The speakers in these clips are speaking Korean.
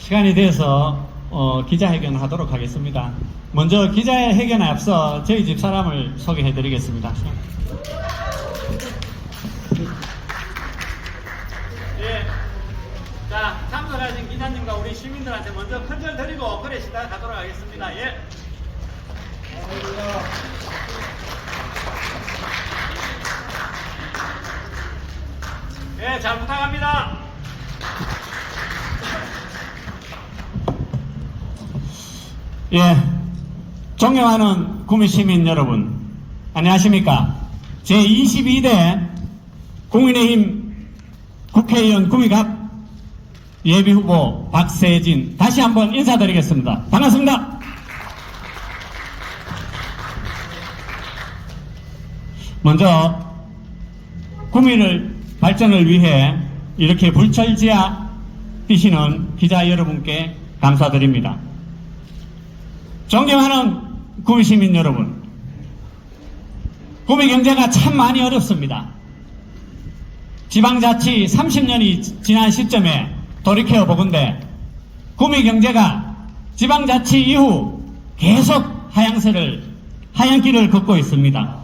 시간이 돼서 기자회견을 하도록 하겠습니다. 먼저 기자회견에 앞서 저희 집사람을 소개해 드리겠습니다. 예. 자, 참석하신 기자님과 우리 시민들한테 먼저 큰절 드리고 거래 시작하도록 하겠습니다. 예. 예, 잘 부탁합니다. 예, 존경하는 구미 시민 여러분, 안녕하십니까? 제22대 국민의힘 국회의원 구미갑 예비후보 박세진, 다시 한번 인사드리겠습니다. 반갑습니다. 먼저 구미를 발전을 위해 이렇게 불철지야 뛰시는 기자 여러분께 감사드립니다. 존경하는 구미 시민 여러분, 구미 경제가 참 많이 어렵습니다. 지방자치 30년이 지난 시점에 돌이켜 보건대 구미 경제가 지방자치 이후 계속 하향길을 걷고 있습니다.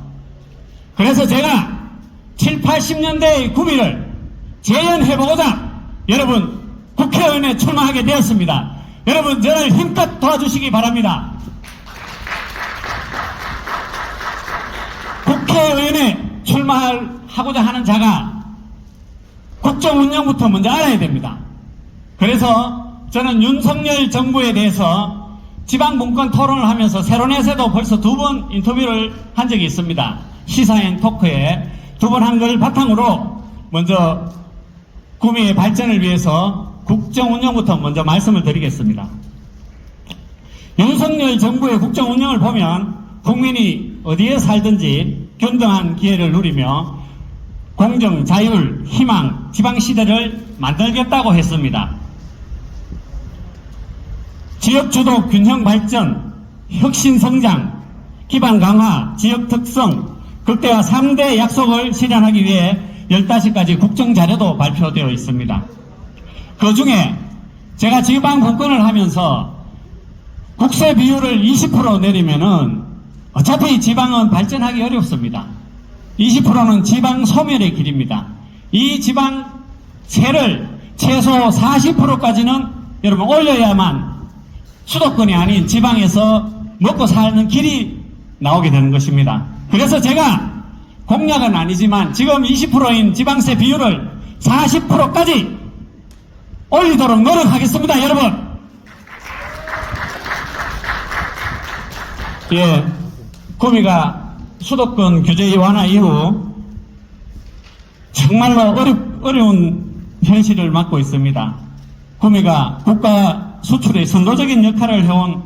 그래서 제가 7, 80년대의 구미를 재현해보고자 여러분 국회의원에 출마하게 되었습니다. 여러분 저를 힘껏 도와주시기 바랍니다. 국회의원에 출마하고자 하는 자가 국정 운영부터 먼저 알아야 됩니다. 그래서 저는 윤석열 정부에 대해서 지방분권 토론을 하면서 세론에서도 벌써 2번 인터뷰를 한 적이 있습니다. 시사인 토크에 2번 한 걸 바탕으로 먼저 구미의 발전을 위해서 국정 운영부터 먼저 말씀을 드리겠습니다. 윤석열 정부의 국정 운영을 보면 국민이 어디에 살든지 균등한 기회를 누리며 공정, 자율, 희망, 지방시대를 만들겠다고 했습니다. 지역주도 균형 발전, 혁신 성장, 기반 강화, 지역 특성, 극대화 3대 약속을 실현하기 위해 15가지 국정자료도 발표되어 있습니다. 그 중에 제가 지방 분권을 하면서 국세 비율을 20% 내리면은 어차피 지방은 발전하기 어렵습니다. 20%는 지방 소멸의 길입니다. 이 지방세를 최소 40%까지는 여러분 올려야만 수도권이 아닌 지방에서 먹고 사는 길이 나오게 되는 것입니다. 그래서 제가 공약은 아니지만 지금 20%인 지방세 비율을 40%까지 올리도록 노력하겠습니다, 여러분. 예, 구미가 수도권 규제 완화 이후 정말로 어려운 현실을 맞고 있습니다. 구미가 국가 수출의 선도적인 역할을 해온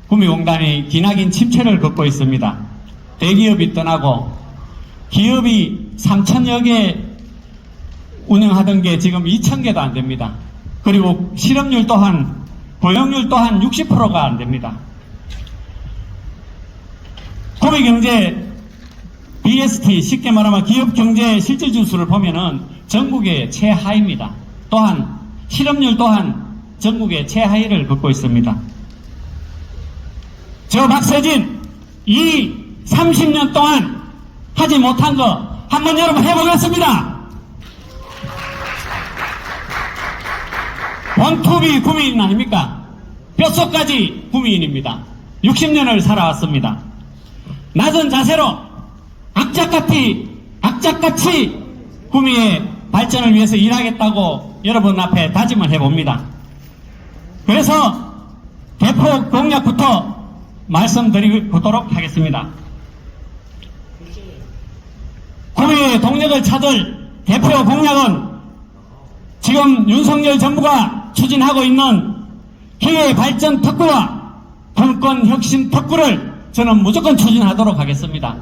구미공단이 기나긴 침체를 겪고 있습니다. 대기업이 떠나고 기업이 3,000여 개 운영하던 게 지금 2,000개도 안 됩니다. 그리고 실업률 또한, 고용률 또한 60%가 안 됩니다. 구미경제 BST, 쉽게 말하면 기업경제 실질지수를 보면은 전국의 최하입니다. 또한 실업률 또한 전국의 최하위를 걷고 있습니다. 저 박세진, 이 30년 동안 하지 못한 거 한번 여러분 해보겠습니다. 원투비 구미인 아닙니까? 뼛속까지 구미인입니다. 60년을 살아왔습니다. 낮은 자세로 악착같이 구미의 발전을 위해서 일하겠다고 여러분 앞에 다짐을 해봅니다. 그래서 대표 공약부터 말씀드리도록 하겠습니다. 구미의 동력을 찾을 대표 공약은 지금 윤석열 정부가 추진하고 있는 기회 발전 특구와 분권 혁신 특구를 저는 무조건 추진하도록 하겠습니다.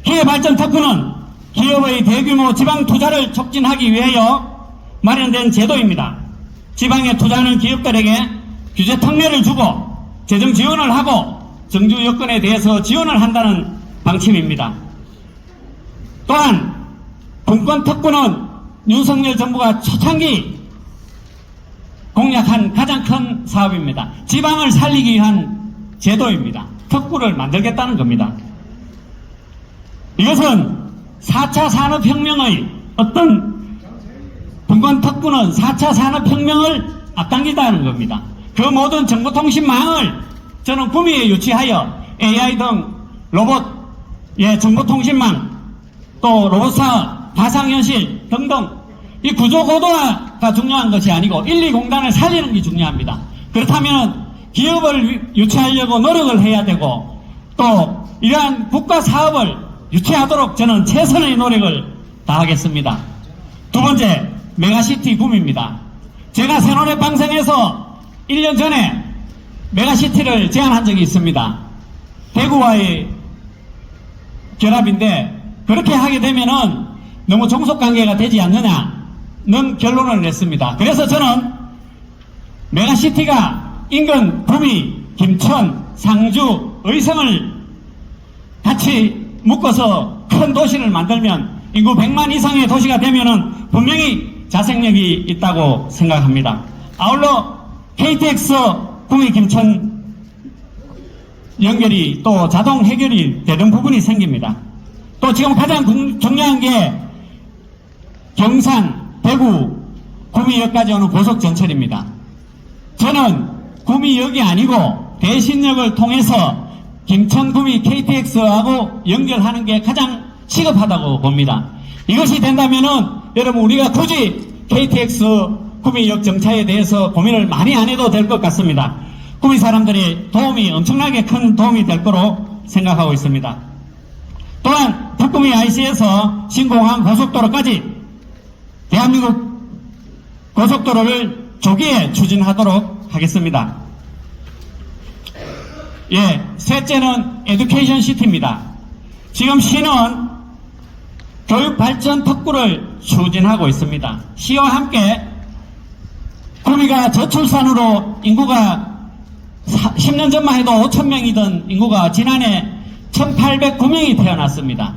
기회 발전 특구는 기업의 대규모 지방 투자를 촉진하기 위하여 마련된 제도입니다. 지방에 투자하는 기업들에게 규제 특례를 주고 재정 지원을 하고 정주 여건에 대해서 지원을 한다는 방침입니다. 또한 분권 특구는 윤석열 정부가 초창기 공약한 가장 큰 사업입니다. 지방을 살리기 위한 제도입니다. 특구를 만들겠다는 겁니다. 이것은 4차 산업혁명의 어떤 분권 특구는 4차 산업혁명을 앞당기다는 겁니다. 그 모든 정보통신망을 저는 구미에 유치하여 AI 등 로봇, 정보통신망, 또 로봇사업, 가상현실 등등 이 구조고도화가 중요한 것이 아니고 1, 2공단을 살리는 게 중요합니다. 그렇다면 기업을 유치하려고 노력을 해야 되고 또 이러한 국가 사업을 유치하도록 저는 최선의 노력을 다하겠습니다. 두 번째, 메가시티 구미입니다. 제가 새노래 방송에서 1년 전에 메가시티를 제안한 적이 있습니다. 대구와의 결합인데 그렇게 하게 되면은 너무 종속관계가 되지 않느냐는 결론을 냈습니다. 그래서 저는 메가시티가 인근 구미, 김천, 상주, 의성을 같이 묶어서 큰 도시를 만들면 인구 100만 이상의 도시가 되면은 분명히 자생력이 있다고 생각합니다. 아울러 KTX 구미 김천 연결이 또 자동 해결이 되는 부분이 생깁니다. 또 지금 가장 중요한 게 경산, 대구, 구미역까지 오는 고속 전철입니다. 저는 구미역이 아니고 대신역을 통해서 김천, 구미, KTX하고 연결하는 게 가장 시급하다고 봅니다. 이것이 된다면은 여러분 우리가 굳이 KTX 구미역 정차에 대해서 고민을 많이 안 해도 될 것 같습니다. 구미 사람들이 도움이 엄청나게 큰 도움이 될 거로 생각하고 있습니다. 또한 북구미 IC에서 신공항 고속도로까지 대한민국 고속도로를 조기에 추진하도록 하겠습니다. 셋째는 에듀케이션 시티입니다. 지금 시는 교육발전 특구를 추진하고 있습니다. 시와 함께 구미가 저출산으로 인구가 10년 전만 해도 5,000명이던 인구가 지난해 1,809명이 태어났습니다.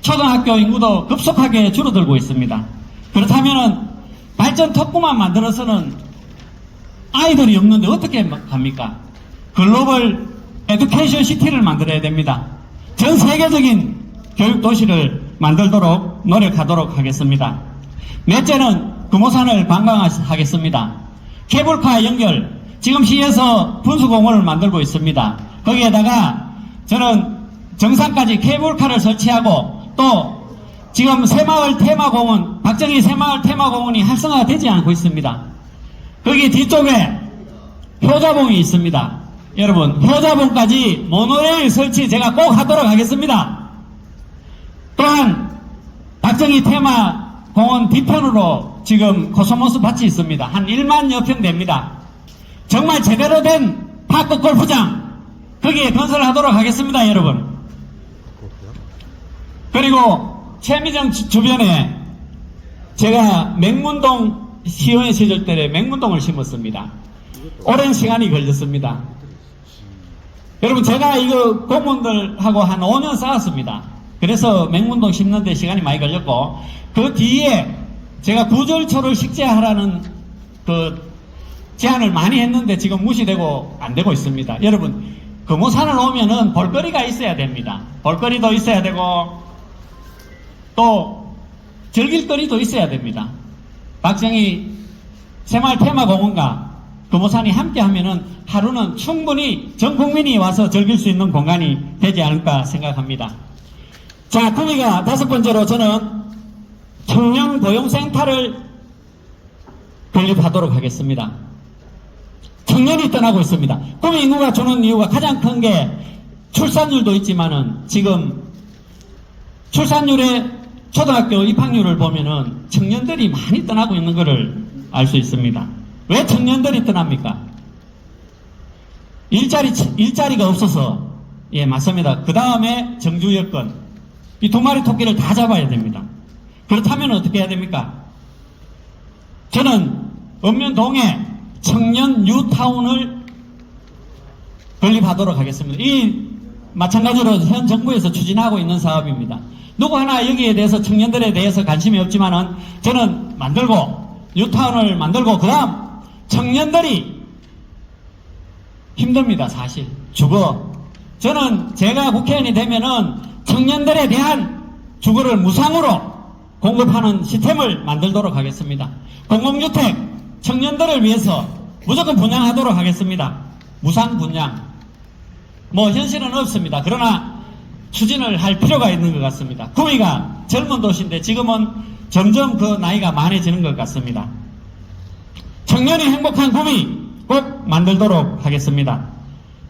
초등학교 인구도 급속하게 줄어들고 있습니다. 그렇다면 발전 특구만 만들어서는 아이들이 없는데 어떻게 합니까? 글로벌 에듀케이션 시티를 만들어야 됩니다. 전 세계적인 교육 도시를 만들도록 노력하도록 하겠습니다. 넷째는 금오산을 관광하겠습니다. 케이블카 연결, 지금 시에서 분수공원을 만들고 있습니다. 거기에다가 저는 정상까지 케이블카를 설치하고 또 지금 새마을 테마공원, 박정희 새마을 테마공원이 활성화가 되지 않고 있습니다. 거기 뒤쪽에 효자봉이 있습니다. 여러분, 효자봉까지 모노레일 설치 제가 꼭 하도록 하겠습니다. 또한 박정희 테마공원 뒤편으로 지금 코스모스 밭이 있습니다. 한 1만여 평 됩니다. 정말 제대로 된 파크 골프장 거기에 건설하도록 하겠습니다, 여러분. 그리고 최미정 주변에 제가 맹문동 시의원 시절 때 맹문동을 심었습니다. 오랜 시간이 걸렸습니다. 여러분, 제가 이거 공무원들하고 한 5년 쌓았습니다. 그래서 맹문동 심는데 시간이 많이 걸렸고, 그 뒤에 제가 구절초를 식재하라는 그 제안을 많이 했는데 지금 무시되고 안 되고 있습니다. 여러분, 금오산을 오면은 볼거리가 있어야 됩니다. 볼거리도 있어야 되고 또 즐길 거리도 있어야 됩니다. 박정희 새마을 테마공원과 금오산이 함께 하면은 하루는 충분히 전 국민이 와서 즐길 수 있는 공간이 되지 않을까 생각합니다. 자, 구미가 다섯 번째로 저는 청년고용센터를 건립하도록 하겠습니다. 청년이 떠나고 있습니다. 구미 인구가 주는 이유가 가장 큰 게 출산율도 있지만은 지금 출산율의 초등학교 입학률을 보면은 청년들이 많이 떠나고 있는 것을 알 수 있습니다. 왜 청년들이 떠납니까? 일자리가 없어서. 예, 맞습니다. 그 다음에 정주 여건. 이 두 마리 토끼를 다 잡아야 됩니다. 그렇다면 어떻게 해야 됩니까? 저는 읍면동에 청년 뉴타운을 건립하도록 하겠습니다. 이 마찬가지로 현 정부에서 추진하고 있는 사업입니다. 누구 하나 여기에 대해서 청년들에 대해서 관심이 없지만은 저는 만들고 뉴타운을 만들고 그다음 청년들이 힘듭니다. 사실 주거, 저는 제가 국회의원이 되면은 청년들에 대한 주거를 무상으로 공급하는 시스템을 만들도록 하겠습니다. 공공주택 청년들을 위해서 무조건 분양하도록 하겠습니다. 무상 분양. 뭐 현실은 없습니다. 그러나 추진을 할 필요가 있는 것 같습니다. 구미가 젊은 도시인데 지금은 점점 그 나이가 많아지는 것 같습니다. 청년이 행복한 구미 꼭 만들도록 하겠습니다.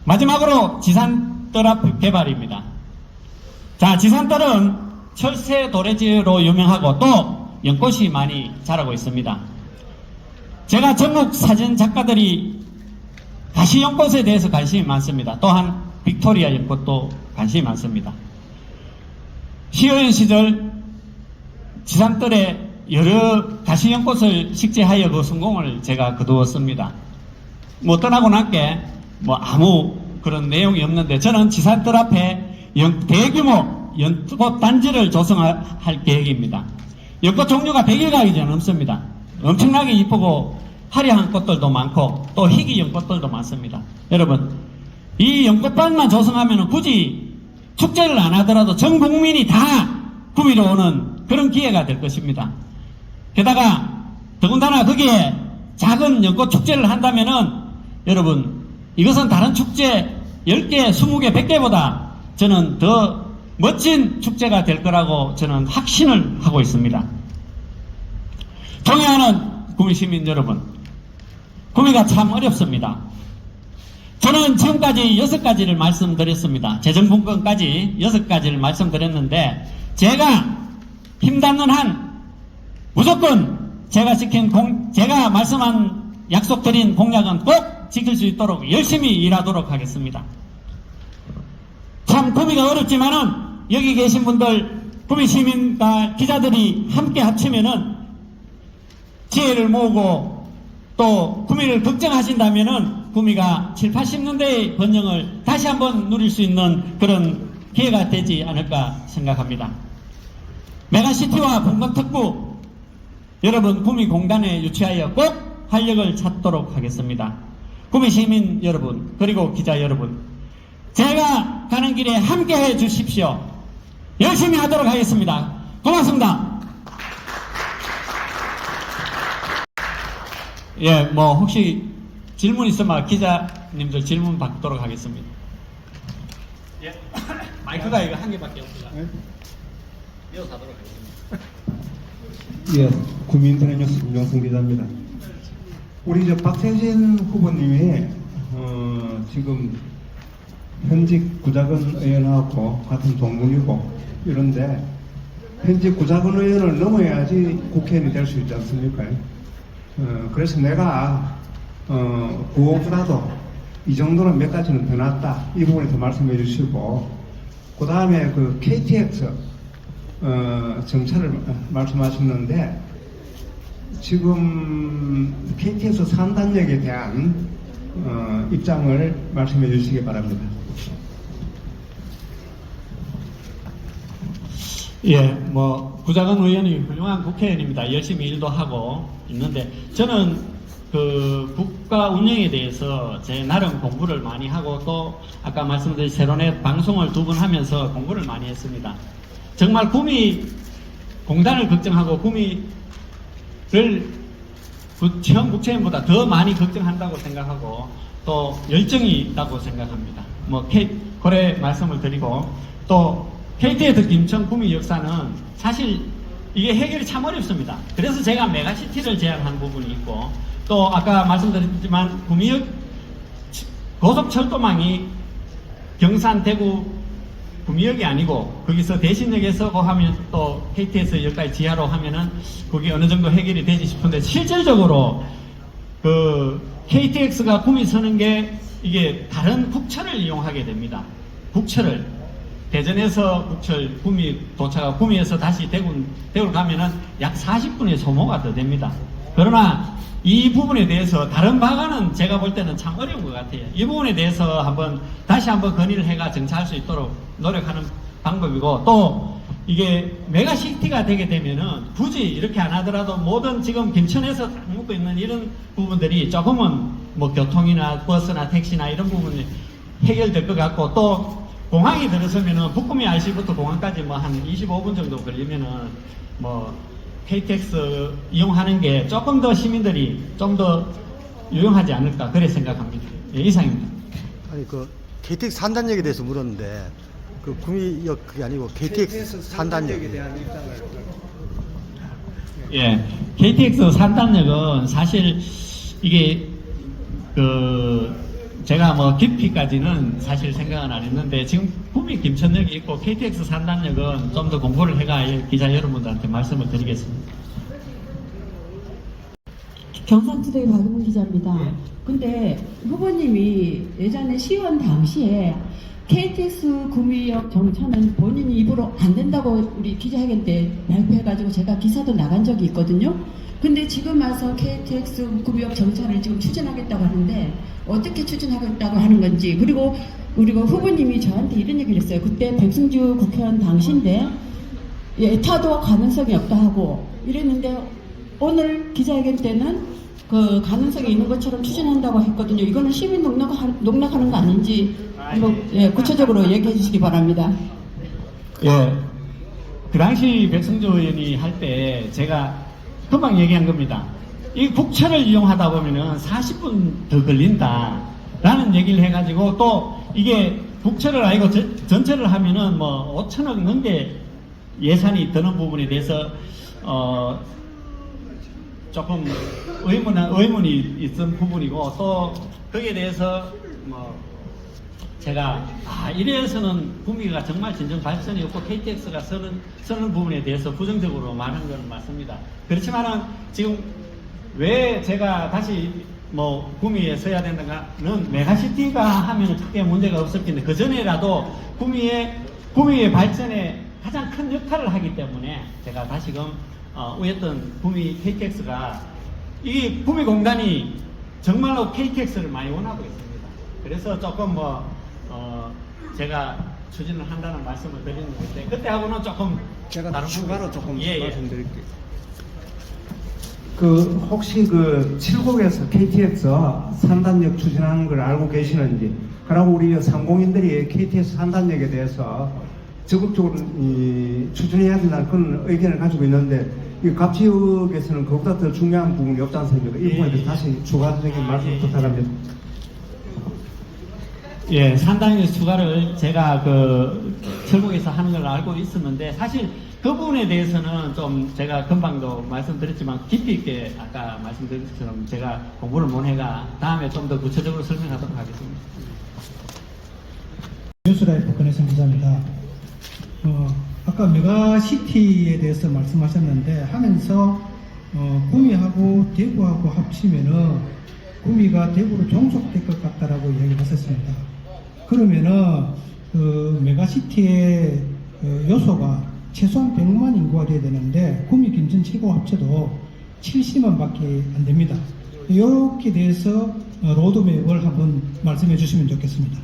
마지막으로 지산뜰 앞 개발입니다. 자, 지산뜰은 철새 도래지로 유명하고 또 연꽃이 많이 자라고 있습니다. 제가 전국 사진 작가들이 가시 연꽃에 대해서 관심이 많습니다. 또한 빅토리아 연꽃도 관심이 많습니다. 시의원 시절 지산뜰에 여러 가시 연꽃을 식재하여 그 성공을 제가 거두었습니다. 뭐 떠나고 난게 뭐 아무 그런 내용이 없는데 저는 지산뜰 앞에 대규모 연꽃 단지를 조성할 계획입니다. 연꽃 종류가 100여 가지 넘습니다. 엄청나게 이쁘고 화려한 꽃들도 많고 또 희귀 연꽃들도 많습니다. 여러분, 이 연꽃밭만 조성하면 굳이 축제를 안 하더라도 전 국민이 다 구미로 오는 그런 기회가 될 것입니다. 게다가 더군다나 거기에 작은 연꽃 축제를 한다면은 여러분, 이것은 다른 축제 10개, 20개, 100개보다 저는 더 멋진 축제가 될 거라고 저는 확신을 하고 있습니다. 존경하는 구미 시민 여러분, 구미가 참 어렵습니다. 저는 지금까지 6가지를 말씀드렸습니다. 재정분권까지 6가지를 말씀드렸는데 제가 힘닿는 한 무조건 제가 말씀한 약속드린 공약은 꼭 지킬 수 있도록 열심히 일하도록 하겠습니다. 참 구미가 어렵지만은 여기 계신 분들 구미 시민과 기자들이 함께 합치면은 지혜를 모으고 또 구미를 걱정하신다면은 구미가 7, 80년대의 번영을 다시 한번 누릴 수 있는 그런 기회가 되지 않을까 생각합니다. 메가시티와 분권특구 여러분 구미공단에 유치하여 꼭 활력을 찾도록 하겠습니다. 구미 시민 여러분 그리고 기자 여러분, 제가 가는 길에 함께 해 주십시오. 열심히 하도록 하겠습니다. 고맙습니다. 예, 뭐 혹시 질문 있으면 기자님들 질문 받도록 하겠습니다. 예, 마이크가 이거 한 개밖에 없습니다. 이어서 하도록 하겠습니다. 예, 구미인터넷 뉴스 김종승 기자입니다. 우리 박세진 후보님이 지금 현직 구자근 의원하고 같은 동문이고 이런데 현직 구자근 의원을 넘어야지 국회의원이 될 수 있지 않습니까? 그래서 내가 구호보다도 이 정도는 몇 가지는 더 낫다 이 부분에 더 말씀해 주시고, 그 다음에 그 KTX 정차를 말씀하셨는데 지금 KTX 산단역에 대한 입장을 말씀해 주시기 바랍니다. 예, 뭐 구자근 의원이 훌륭한 국회의원입니다. 열심히 일도 하고 있는데 저는 그 국가 운영에 대해서 제 나름 공부를 많이 하고 또 아까 말씀드린 세로넷 방송을 2번 하면서 공부를 많이 했습니다. 정말 구미 공단을 걱정하고 구미를 현 국회의원보다 더 많이 걱정한다고 생각하고 또 열정이 있다고 생각합니다. 뭐 고래 말씀을 드리고 또 KTX 김천 구미 역사는 사실 이게 해결이 참 어렵습니다. 그래서 제가 메가시티를 제안한 부분이 있고 또 아까 말씀드렸지만 구미역 고속철도망이 경산, 대구, 구미역이 아니고 거기서 대신역에서 하면 또 KTX 역까지 지하로 하면은 그게 어느 정도 해결이 되지 싶은데 실질적으로 그 KTX가 구미 서는 게 이게 다른 국철을 이용하게 됩니다. 국철을 대전에서 국철 구미 도착하고 구미에서 다시 대구를 가면은 약 40분의 소모가 더 됩니다. 그러나 이 부분에 대해서 다른 방안은 제가 볼 때는 참 어려운 것 같아요. 이 부분에 대해서 다시 한번 건의를 해가 정차할 수 있도록 노력하는 방법이고 또 이게 메가시티가 되게 되면은 굳이 이렇게 안 하더라도 모든 지금 김천에서 딱 묶고 있는 이런 부분들이 조금은 뭐 교통이나 버스나 택시나 이런 부분이 해결될 것 같고, 또 공항이 들어서면은 북구미 IC부터 공항까지 뭐 한 25분 정도 걸리면은 뭐 KTX 이용하는 게 조금 더 시민들이 좀 더 유용하지 않을까 그래 생각합니다. 예, 이상입니다. 아니 그 KTX 산단역에 대해서 물었는데 그 구미역 그게 아니고 KTX 산단역에 대한 입장을 예, KTX 산단역은 사실 이게 제가 뭐 깊이까지는 사실 생각은 안 했는데, 지금 구미 김천역이 있고 KTX 산단역은 좀 더 공부를 해가 기자 여러분들한테 말씀을 드리겠습니다. 경상투데이 박은문 기자입니다. 근데 후보님이 예전에 시의원 당시에 KTX 구미역 정차는 본인이 입으로 안 된다고 우리 기자회견 때 발표해가지고 제가 기사도 나간 적이 있거든요. 근데 지금 와서 KTX 구미역 정차를 지금 추진하겠다고 하는데 어떻게 추진하겠다고 하는 건지, 그리고 후보님이 저한테 이런 얘기를 했어요. 그때 백승주 국회의원 당시인데 예타도 가능성이 없다 하고 이랬는데 오늘 기자회견 때는 그 가능성이 있는 것처럼 추진한다고 했거든요. 이거는 시민 농락하는 거 아닌지 한번 구체적으로 얘기해 주시기 바랍니다. 예, 그 당시 백승주 의원이 할 때 제가 금방 얘기한 겁니다. 이 국철을 이용하다 보면은 40분 더 걸린다라는 얘기를 해가지고, 또 이게 국철을 아니고 전철을 하면은 뭐 5천억 넘게 예산이 드는 부분에 대해서 조금 의문이 있던 부분이고, 또 거기에 대해서 뭐 제가 이래서는 구미가 정말 진정 발전이 없고 KTX가 쓰는 부분에 대해서 부정적으로 말한 건 맞습니다. 그렇지만은 지금 왜 제가 다시 뭐 구미에 써야 된다는, 메가시티가 하면 크게 문제가 없을 텐데 그 전에라도 구미의 발전에 가장 큰 역할을 하기 때문에 제가 다시금 우였던 구미 KTX가, 이 구미공단이 정말로 KTX를 많이 원하고 있습니다. 그래서 조금 제가 추진을 한다는 말씀을 드리는 건데, 그때하고는 조금 제가 다른 추가로 조금 예. 말씀드릴게요. 혹시 7곡에서 KTX 산단역 추진하는 걸 알고 계시는지, 그리고 우리 상공인들이 KTX 산단역에 대해서 적극적으로 추진해야 된다는 그런 의견을 가지고 있는데, 이 갑지역에서는 그보다 더 중요한 부분이 없지 않습니까? 이 부분에 대해서 다시 추가적인 말씀 부탁합니다. 예, 산단역 추가를 제가 철국에서 하는 걸 알고 있었는데, 사실 그 부분에 대해서는 좀 제가 금방도 말씀드렸지만 깊이 있게 아까 말씀드린 것처럼 제가 공부를 못 해가 다음에 좀 더 구체적으로 설명하도록 하겠습니다. 뉴스라이프 권혜성 기자입니다. 아까 메가시티에 대해서 말씀하셨는데, 하면서 구미하고 대구하고 합치면은 구미가 대구로 종속될 것 같다라고 이야기를 하셨습니다. 그러면은 메가시티의 요소가 최소한 100만 인구가 돼야 되는데 구미 김천 최고 합쳐도 70만밖에 안 됩니다. 이렇게 대해서 로드맵을 한번 말씀해 주시면 좋겠습니다.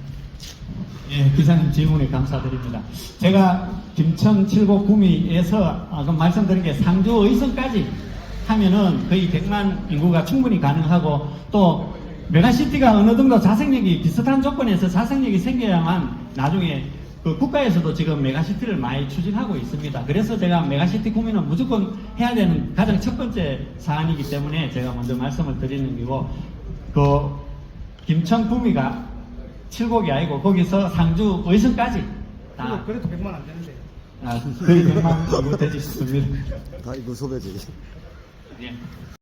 예, 기자님 질문에 감사드립니다. 제가 김천 7고 구미에서 아까 말씀드린 게 상주 의성까지 하면은 거의 100만 인구가 충분히 가능하고, 또 메가시티가 어느 정도 자생력이 비슷한 조건에서 자생력이 생겨야만 나중에 국가에서도 지금 메가시티를 많이 추진하고 있습니다. 그래서 제가 메가시티 구미는 무조건 해야 되는 가장 첫 번째 사안이기 때문에 제가 먼저 말씀을 드리는 거고, 김천 구미가 7곡이 아니고 거기서 상주 의성까지 다 그래도 100만 안 되는데. 거의 100만 정도 되지 싶습니다. 다 이거 소배지. 예.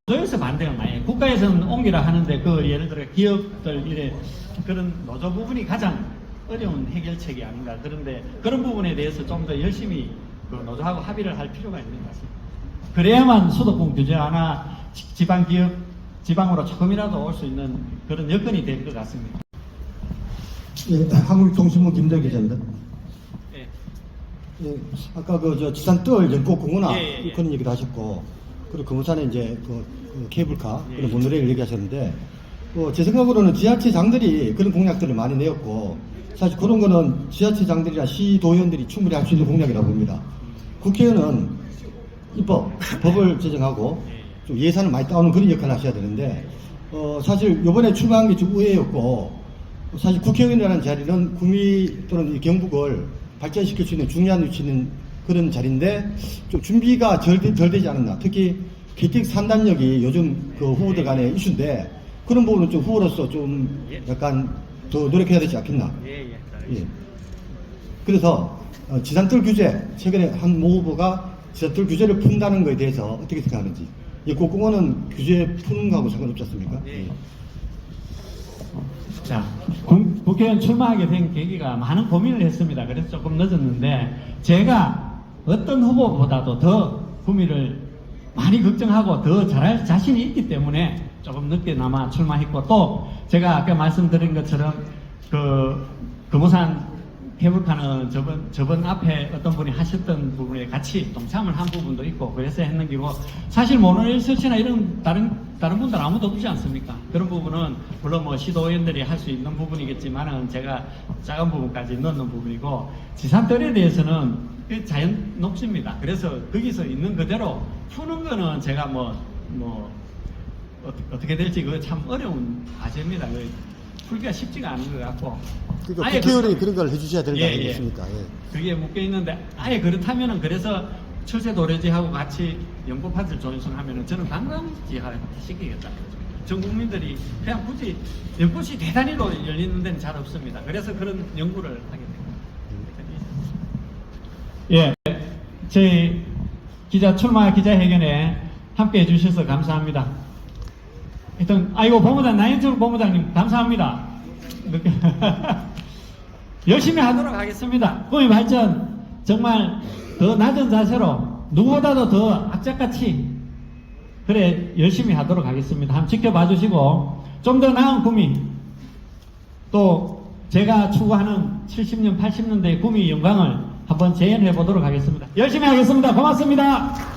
노조에서 반대가 많이 해요. 국가에서는 옮기라 하는데 예를 들어 기업들 그런 노조 부분이 가장 어려운 해결책이 아닌가. 그런데 그런 부분에 대해서 좀 더 열심히 노조하고 합의를 할 필요가 있는 것 같습니다. 그래야만 수도권 규제 하나 지방으로 조금이라도 올 수 있는 그런 여건이 될 것 같습니다. 예, 한국통신문 김대 기자입니다. 예. 예, 아까 지산 뜰 연꽃 공원화 예. 그런 얘기도 하셨고, 그리고 금호산에 이제 케이블카 예. 그런 모노레일 얘기하셨는데, 제 생각으로는 지자체장들이 그런 공약들을 많이 내었고, 사실 그런 거는 지자체장들이나 시도의원들이 충분히 할 수 있는 공약이라고 봅니다. 국회의원은 법을 제정하고 좀 예산을 많이 따오는 그런 역할을 하셔야 되는데, 사실 이번에 출마한 게 좀 의외였고, 사실 국회의원이라는 자리는 구미 또는 이 경북을 발전시킬 수 있는 중요한 위치에 있는 그런 자리인데, 좀 준비가 덜 되지 않았나. 특히 KTX 3단역이 요즘 그 후보들 간의 이슈인데, 그런 부분은 좀 후보로서 좀 약간 더 노력해야 되지 않겠나. 예. 그래서 지산떨 규제, 최근에 한 모 후보가 지산떨 규제를 푼다는 것에 대해서 어떻게 생각하는지. 이 국공원은 규제 푸는 거하고 상관없지 않습니까? 예. 자, 국회의원 출마하게 된 계기가 많은 고민을 했습니다. 그래서 조금 늦었는데, 제가 어떤 후보보다도 더 구미를 많이 걱정하고 더 잘할 자신이 있기 때문에 조금 늦게나마 출마했고, 또 제가 아까 말씀드린 것처럼 그 금호산 케이블카는 저번 앞에 어떤 분이 하셨던 부분에 같이 동참을 한 부분도 있고 그래서 했는 기고, 사실 모노레일 설치나 이런 다른 분들 아무도 없지 않습니까? 그런 부분은 물론 뭐 시도의원들이 할 수 있는 부분이겠지만은 제가 작은 부분까지 넣는 부분이고, 지산떨에 대해서는 자연 녹지입니다. 그래서 거기서 있는 그대로 푸는 거는 제가 어떻게 될지 그거 참 어려운 과제입니다. 풀기가 쉽지가 않은 것 같고. 그러니까 아예 국회의원이 그런 걸 해주셔야 되는 거 예, 예. 아니겠습니까? 예. 그게 묶여 있는데, 아예 그렇다면은, 그래서 철새 도래지하고 같이 연구파트를 존중하면은 저는 관광지화 시키겠다. 전 국민들이 그냥 굳이 연꽃이 대단히도 열리는 데는 잘 없습니다. 그래서 그런 연구를 하게 됩니다. 예, 저희 출마 기자회견에 함께 해주셔서 감사합니다. 하여튼, 아이고, 나인철 본부장님, 감사합니다. 열심히 하도록 하겠습니다. 구미 발전, 정말 더 낮은 자세로, 누구보다도 더 악착같이, 그래, 열심히 하도록 하겠습니다. 한번 지켜봐 주시고, 좀 더 나은 구미, 또, 제가 추구하는 70년, 80년대의 구미 영광을 한번 재현해 보도록 하겠습니다. 열심히 하겠습니다. 고맙습니다.